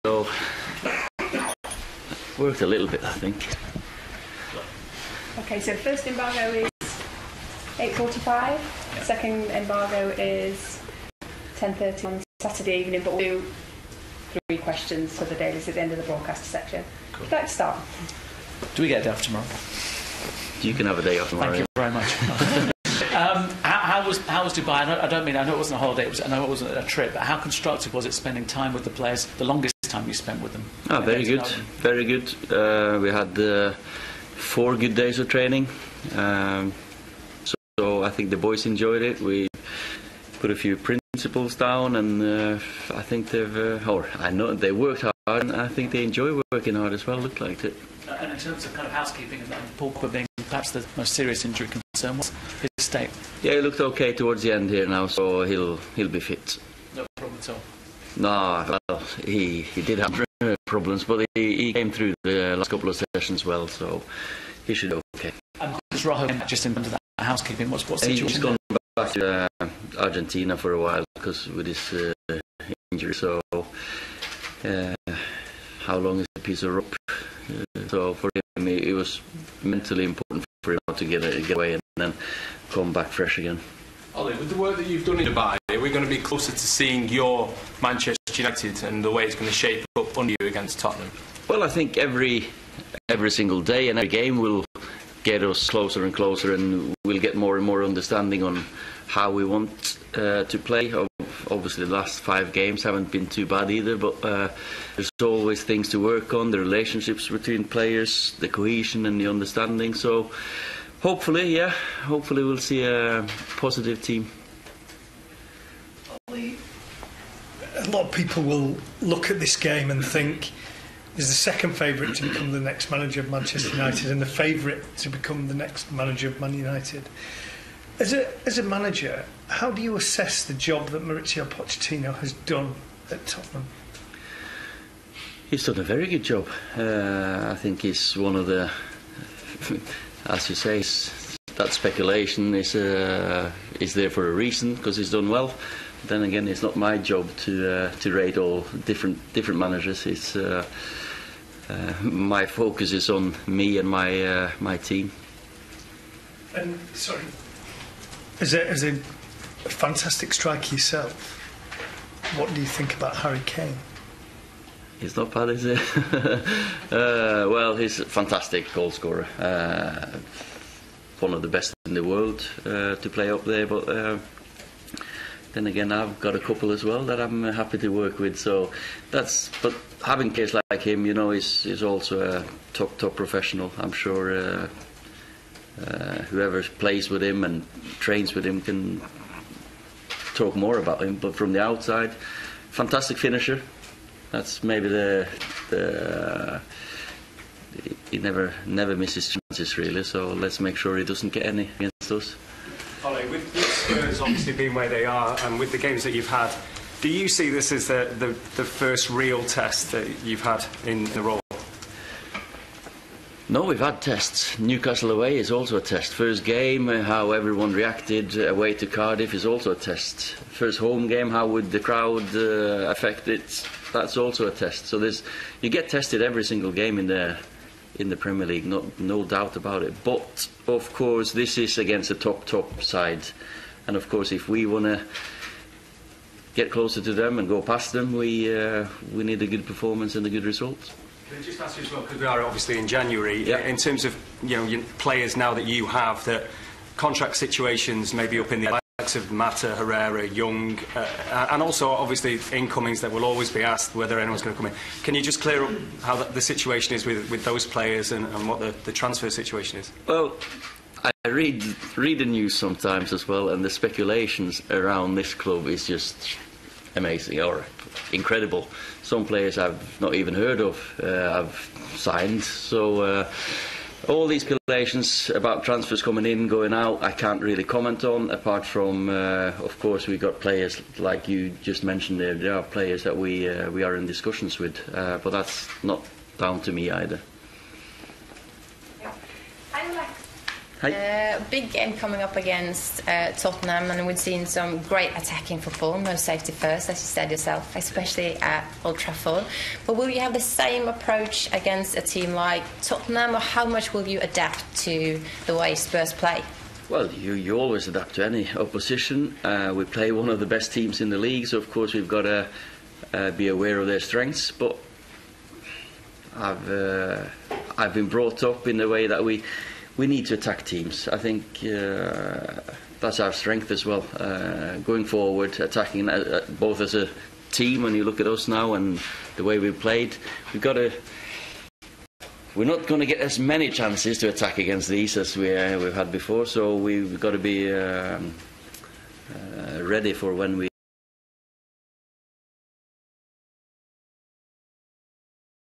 so worked a little bit, I think. Okay, so first embargo is 8:45. Yeah. Second embargo is 10:30 on Saturday evening, but we'll do 3 questions for the dailies at the end of the broadcaster section. Cool. Let's start. Do we get a day off tomorrow? You can have a day off tomorrow. Thank you very much. How was Dubai? I know it wasn't a holiday. I know it wasn't a trip. But how constructive was it spending time with the players? The longest time you spent with them? Very good. Very good. We had 4 good days of training. So I think the boys enjoyed it. We put a few principles down, and I think I know they worked hard, and I think they enjoy working hard as well. Looked like it. And in terms of kind of housekeeping and Paul Pogba being perhaps the most serious injury concern, what's his state? Yeah, he looked okay towards the end here now, so he'll be fit. No problem at all. No, well, he did have problems, but he came through the last couple of sessions well, so he should be okay. And is Rojo just in terms of that housekeeping? What's the situation? He's gone back to Argentina for a while because with his injury. So how long is a piece of rope? So for him, it was mentally important for him to get away and then come back fresh again. Ollie, with the work that you've done in Dubai, are we going to be closer to seeing your Manchester United and the way it's going to shape up under you against Tottenham? Well, I think every single day and every game will get us closer and closer, and we'll get more and more understanding on how we want to play. Obviously, the last 5 games haven't been too bad either, but there's always things to work on, the relationships between players, the cohesion and the understanding. So hopefully we'll see a positive team. A lot of people will look at this game and think there's the second favourite to become the next manager of Manchester United and the favourite to become the next manager of Man United. As a manager, how do you assess the job that Mauricio Pochettino has done at Tottenham? He's done a very good job. I think he's one of the, as you say, that speculation is there for a reason, because he's done well. Then again, it's not my job to rate all different managers. It's my focus is on me and my team. And sorry, as a fantastic striker yourself, what do you think about Harry Kane? He's not bad, is he? Well, he's a fantastic goal scorer. One of the best in the world to play up there, but then again, I've got a couple as well that I'm happy to work with. So but having players like him, you know, is also a top professional. I'm sure whoever plays with him and trains with him can talk more about him. But from the outside, fantastic finisher. That's maybe he never misses chances really. So let's make sure he doesn't get any against us. Ollie, with Spurs obviously being where they are, and with the games that you've had, do you see this as the first real test that you've had in the role? No, we've had tests. Newcastle away is also a test. First game, how everyone reacted away to Cardiff is also a test. First home game, how would the crowd affect it? That's also a test. So you get tested every single game in the Premier League, no doubt about it. But of course, this is against a top side, and of course, if we want to get closer to them and go past them, we need a good performance and a good result. Can I just ask you as well, because we are obviously in January, yeah. In terms of your players now that you have, that contract situations maybe up in the likes of Mata, Herrera, Young, and also obviously incomings that will always be asked whether anyone's going to come in. Can you just clear up how the situation is with those players and what the transfer situation is? Well, I read the news sometimes as well, and the speculations around this club is just amazing or incredible. Some players I've not even heard of have signed. So all these speculations about transfers coming in, going out, I can't really comment on, apart from, of course, we got players like you just mentioned there. There are players that we are in discussions with, but that's not down to me either. Big game coming up against Tottenham, and we've seen some great attacking football, no safety first, as you said yourself, especially at Old Trafford. But will you have the same approach against a team like Tottenham, or how much will you adapt to the way Spurs play? Well, you always adapt to any opposition. We play one of the best teams in the league, so of course we've got to be aware of their strengths. But I've been brought up in the way that we need to attack teams. I think that's our strength as well. Going forward, attacking both as a team. When you look at us now and the way we've played, we're not going to get as many chances to attack against these as we've had before. So we've got to be ready for when we